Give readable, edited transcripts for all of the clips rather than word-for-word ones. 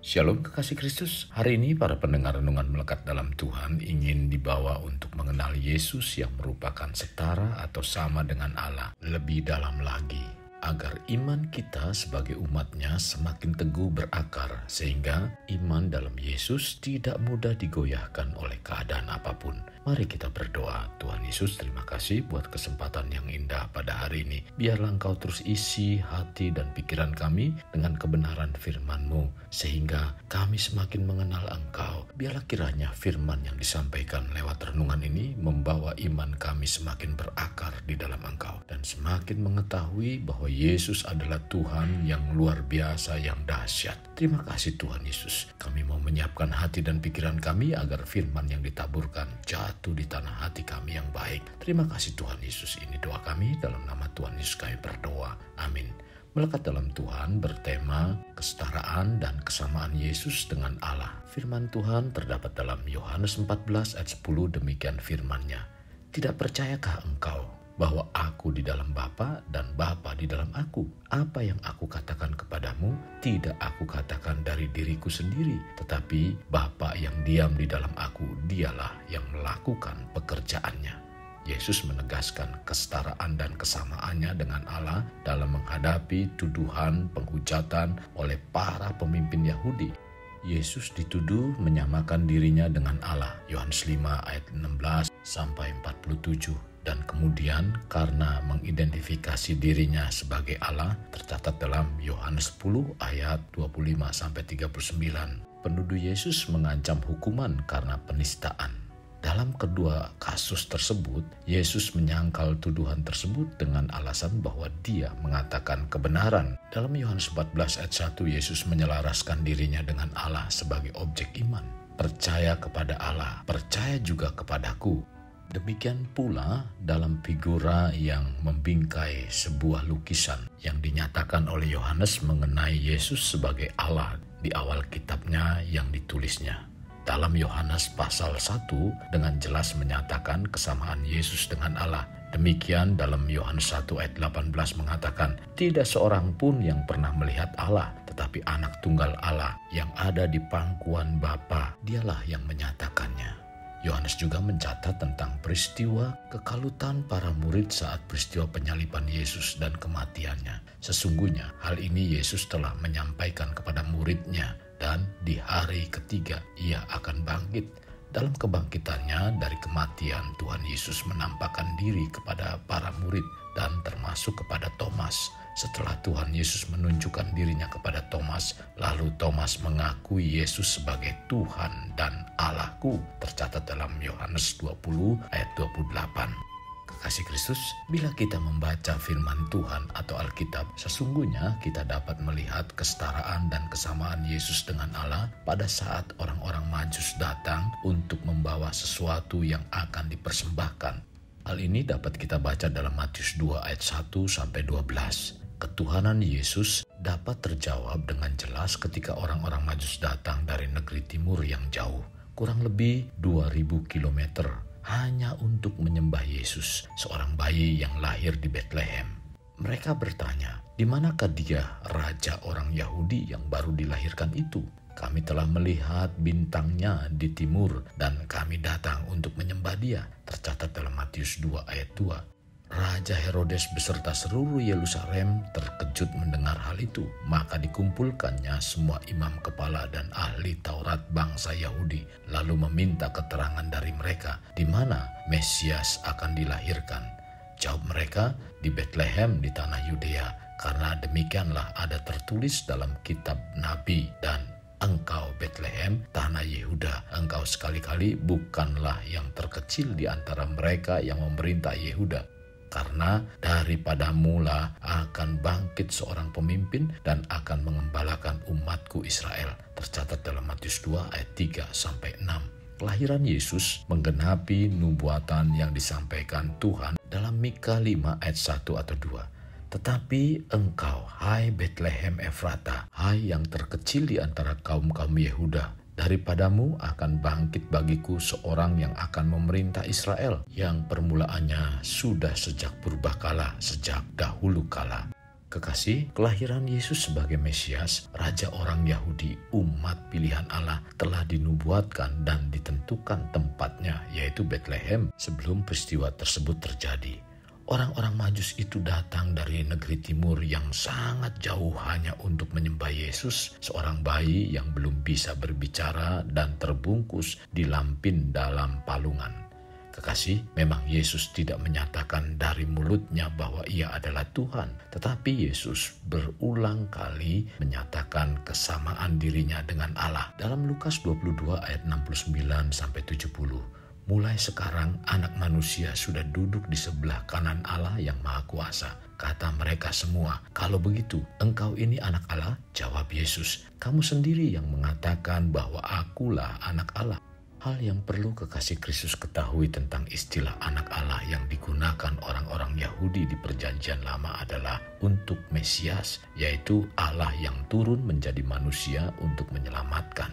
Shalom kekasih Kristus. Hari ini para pendengar renungan melekat dalam Tuhan ingin dibawa untuk mengenal Yesus yang merupakan setara atau sama dengan Allah lebih dalam lagi, agar iman kita sebagai umatnya semakin teguh berakar, sehingga iman dalam Yesus tidak mudah digoyahkan oleh keadaan apapun. Mari kita berdoa. Tuhan Yesus, terima kasih buat kesempatan yang indah pada hari ini. Biarlah Engkau terus isi hati dan pikiran kami dengan kebenaran firman-Mu, sehingga kami semakin mengenal Engkau. Biarlah kiranya firman yang disampaikan lewat renungan ini membawa iman kami semakin berakar di dalam Engkau, dan semakin mengetahui bahwa Yesus adalah Tuhan yang luar biasa, yang dahsyat. Terima kasih Tuhan Yesus. Kami mau menyiapkan hati dan pikiran kami agar firman yang ditaburkan jatuh di tanah hati kami yang baik. Terima kasih Tuhan Yesus. Ini doa kami, dalam nama Tuhan Yesus kami berdoa. Amin. Melekat dalam Tuhan bertema kesetaraan dan kesamaan Yesus dengan Allah. Firman Tuhan terdapat dalam Yohanes 14 ayat 10, demikian firman-Nya. Tidak percayakah engkau bahwa aku di dalam Bapa dan Bapa di dalam aku? Apa yang aku katakan kepadamu, tidak aku katakan dari diriku sendiri, tetapi Bapa yang diam di dalam aku, dialah yang melakukan pekerjaannya. Yesus menegaskan kesetaraan dan kesamaannya dengan Allah dalam menghadapi tuduhan penghujatan oleh para pemimpin Yahudi. Yesus dituduh menyamakan dirinya dengan Allah. Yohanes 5 ayat 16 sampai 47. Dan kemudian karena mengidentifikasi dirinya sebagai Allah, tercatat dalam Yohanes 10 ayat 25 sampai 39. Penuduh Yesus mengancam hukuman karena penistaan. Dalam kedua kasus tersebut, Yesus menyangkal tuduhan tersebut dengan alasan bahwa dia mengatakan kebenaran. Dalam Yohanes 14 ayat 1, Yesus menyelaraskan dirinya dengan Allah sebagai objek iman. Percaya kepada Allah, percaya juga kepadaku. Demikian pula dalam figura yang membingkai sebuah lukisan yang dinyatakan oleh Yohanes mengenai Yesus sebagai Allah di awal kitabnya yang ditulisnya. Dalam Yohanes pasal 1 dengan jelas menyatakan kesamaan Yesus dengan Allah. Demikian dalam Yohanes 1 ayat 18 mengatakan, tidak seorang pun yang pernah melihat Allah, tetapi anak tunggal Allah yang ada di pangkuan Bapa, dialah yang menyatakannya. Yohanes juga mencatat tentang peristiwa kekalutan para murid saat peristiwa penyaliban Yesus dan kematiannya. Sesungguhnya hal ini Yesus telah menyampaikan kepada muridnya, dan di hari ketiga ia akan bangkit. Dalam kebangkitannya dari kematian, Tuhan Yesus menampakkan diri kepada para murid dan termasuk kepada Thomas. Setelah Tuhan Yesus menunjukkan dirinya kepada Thomas, lalu Thomas mengakui Yesus sebagai Tuhan dan Allahku, tercatat dalam Yohanes 20 ayat 28. Kekasih Kristus, bila kita membaca firman Tuhan atau Alkitab, sesungguhnya kita dapat melihat kesetaraan dan kesamaan Yesus dengan Allah pada saat orang-orang Majus datang untuk membawa sesuatu yang akan dipersembahkan. Hal ini dapat kita baca dalam Matius 2 ayat 1 sampai 12. Ketuhanan Yesus dapat terjawab dengan jelas ketika orang-orang Majus datang dari negeri timur yang jauh, kurang lebih 2000 km, hanya untuk menyembah Yesus, seorang bayi yang lahir di Bethlehem. Mereka bertanya, di manakah dia, raja orang Yahudi yang baru dilahirkan itu? Kami telah melihat bintangnya di timur dan kami datang untuk menyembah dia, tercatat dalam Matius 2 ayat 2. Raja Herodes beserta seluruh Yerusalem terkejut mendengar hal itu. Maka dikumpulkannya semua imam kepala dan ahli Taurat bangsa Yahudi, lalu meminta keterangan dari mereka di mana Mesias akan dilahirkan. Jawab mereka, di Bethlehem di tanah Yudea, karena demikianlah ada tertulis dalam kitab Nabi, dan engkau Bethlehem, tanah Yehuda, engkau sekali-kali bukanlah yang terkecil di antara mereka yang memerintah Yehuda. Karena daripadamu lah akan bangkit seorang pemimpin dan akan mengembalakan umatku Israel. Tercatat dalam Matius 2 ayat 3 sampai 6. Kelahiran Yesus menggenapi nubuatan yang disampaikan Tuhan dalam Mika 5 ayat 1 atau 2. Tetapi engkau, hai Bethlehem Efrata, hai yang terkecil di antara kaum-kaum Yehuda, daripadamu akan bangkit bagiku seorang yang akan memerintah Israel, yang permulaannya sudah sejak purbakala, sejak dahulu kala. Kekasih, kelahiran Yesus sebagai Mesias, Raja orang Yahudi, umat pilihan Allah, telah dinubuatkan dan ditentukan tempatnya, yaitu Betlehem, sebelum peristiwa tersebut terjadi. Orang-orang Majus itu datang dari negeri timur yang sangat jauh hanya untuk menyembah Yesus, seorang bayi yang belum bisa berbicara dan terbungkus di lampin dalam palungan. Kekasih, memang Yesus tidak menyatakan dari mulutnya bahwa ia adalah Tuhan, tetapi Yesus berulang kali menyatakan kesamaan dirinya dengan Allah. Dalam Lukas 22 ayat 69-70, mulai sekarang anak manusia sudah duduk di sebelah kanan Allah yang Maha Kuasa. Kata mereka semua, kalau begitu engkau ini anak Allah? Jawab Yesus, kamu sendiri yang mengatakan bahwa akulah anak Allah. Hal yang perlu kekasih Kristus ketahui tentang istilah anak Allah yang digunakan orang-orang Yahudi di perjanjian lama adalah untuk Mesias, yaitu Allah yang turun menjadi manusia untuk menyelamatkan.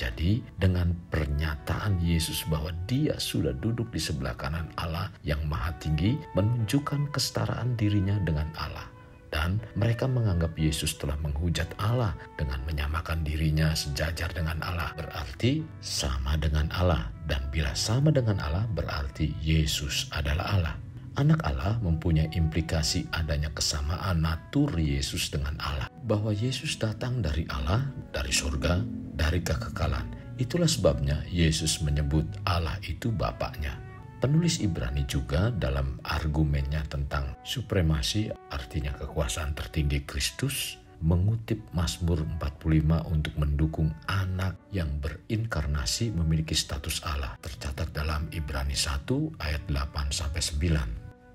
Jadi dengan pernyataan Yesus bahwa dia sudah duduk di sebelah kanan Allah yang Maha Tinggi menunjukkan kesetaraan dirinya dengan Allah. Dan mereka menganggap Yesus telah menghujat Allah dengan menyamakan dirinya sejajar dengan Allah. Berarti sama dengan Allah. Dan bila sama dengan Allah berarti Yesus adalah Allah. Anak Allah mempunyai implikasi adanya kesamaan natur Yesus dengan Allah. Bahwa Yesus datang dari Allah, dari surga, dari kekekalan. Itulah sebabnya Yesus menyebut Allah itu Bapaknya. Penulis Ibrani juga dalam argumennya tentang supremasi, artinya kekuasaan tertinggi Kristus, mengutip Mazmur 45 untuk mendukung anak yang berinkarnasi memiliki status Allah. Tercatat dalam Ibrani 1 ayat 8-9.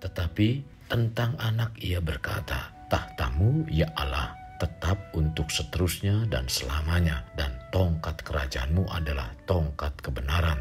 Tetapi tentang anak ia berkata, tahtamu ya Allah tetap untuk seterusnya dan selamanya, dan tongkat kerajaanmu adalah tongkat kebenaran.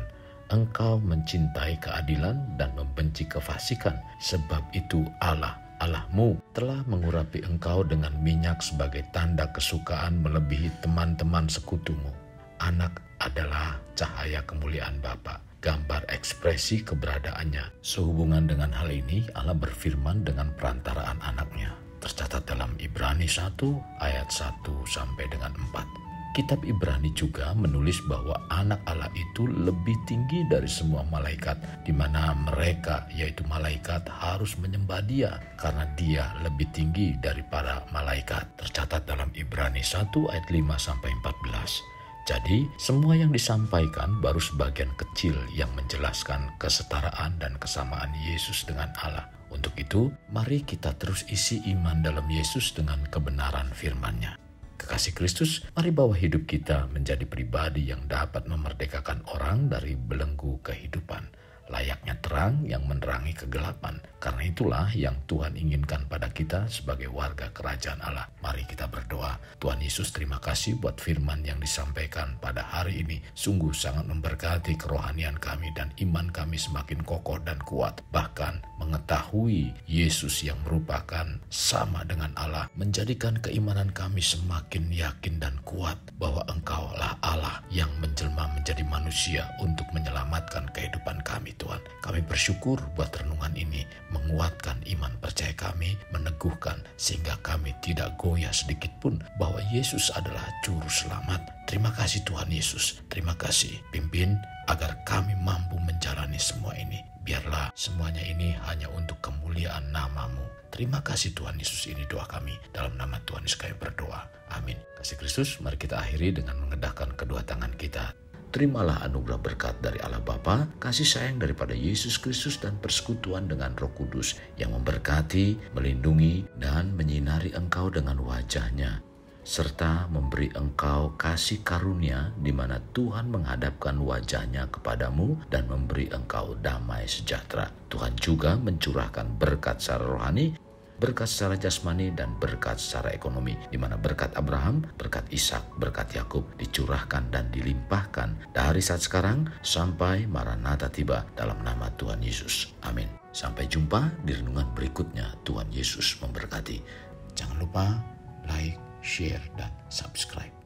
Engkau mencintai keadilan dan membenci kefasikan, sebab itu Allahmu telah mengurapi engkau dengan minyak sebagai tanda kesukaan melebihi teman-teman sekutumu. Anak adalah cahaya kemuliaan Bapa, gambar ekspresi keberadaannya. Sehubungan dengan hal ini, Allah berfirman dengan perantaraan anaknya. Tercatat dalam Ibrani 1 ayat 1-4. Kitab Ibrani juga menulis bahwa anak Allah itu lebih tinggi dari semua malaikat, di mana mereka, yaitu malaikat, harus menyembah Dia karena Dia lebih tinggi daripada malaikat. Tercatat dalam Ibrani 1 ayat 5-14. Jadi, semua yang disampaikan baru sebagian kecil yang menjelaskan kesetaraan dan kesamaan Yesus dengan Allah. Untuk itu, mari kita terus isi iman dalam Yesus dengan kebenaran firman-Nya. Kekasih Kristus, mari bawa hidup kita menjadi pribadi yang dapat memerdekakan orang dari belenggu kehidupan, layaknya terang yang menerangi kegelapan. Karena itulah yang Tuhan inginkan pada kita sebagai warga kerajaan Allah. Mari kita berdoa. Tuhan Yesus, terima kasih buat firman yang disampaikan pada hari ini. Sungguh sangat memberkati kerohanian kami dan iman kami semakin kokoh dan kuat. Bahkan mengetahui Yesus yang merupakan sama dengan Allah menjadikan keimanan kami semakin yakin dan kuat bahwa Engkaulah Allah yang menjelma menjadi manusia untuk menyelamatkan kehidupan kami. Tuhan, kami bersyukur buat renungan ini menguatkan iman percaya kami, meneguhkan sehingga kami tidak goyah sedikit pun bahwa Yesus adalah juru selamat. Terima kasih Tuhan Yesus, terima kasih. Pimpin agar kami mampu menjalani semua ini. Biarlah semuanya ini hanya untuk kemuliaan nama-Mu. Terima kasih Tuhan Yesus, ini doa kami. Dalam nama Tuhan Yesus kami berdoa. Amin. Kasih Kristus, mari kita akhiri dengan mengedahkan kedua tangan kita. Terimalah anugerah berkat dari Allah Bapa, kasih sayang daripada Yesus Kristus dan persekutuan dengan Roh Kudus yang memberkati, melindungi, dan menyinari engkau dengan wajah-Nya, serta memberi engkau kasih karunia di mana Tuhan menghadapkan wajah-Nya kepadamu dan memberi engkau damai sejahtera. Tuhan juga mencurahkan berkat secara rohani, berkat secara jasmani, dan berkat secara ekonomi, di mana berkat Abraham, berkat Ishak, berkat Yakub dicurahkan dan dilimpahkan dari saat sekarang sampai Maranatha tiba dalam nama Tuhan Yesus. Amin. Sampai jumpa di renungan berikutnya. Tuhan Yesus memberkati. Jangan lupa like, share, dan subscribe.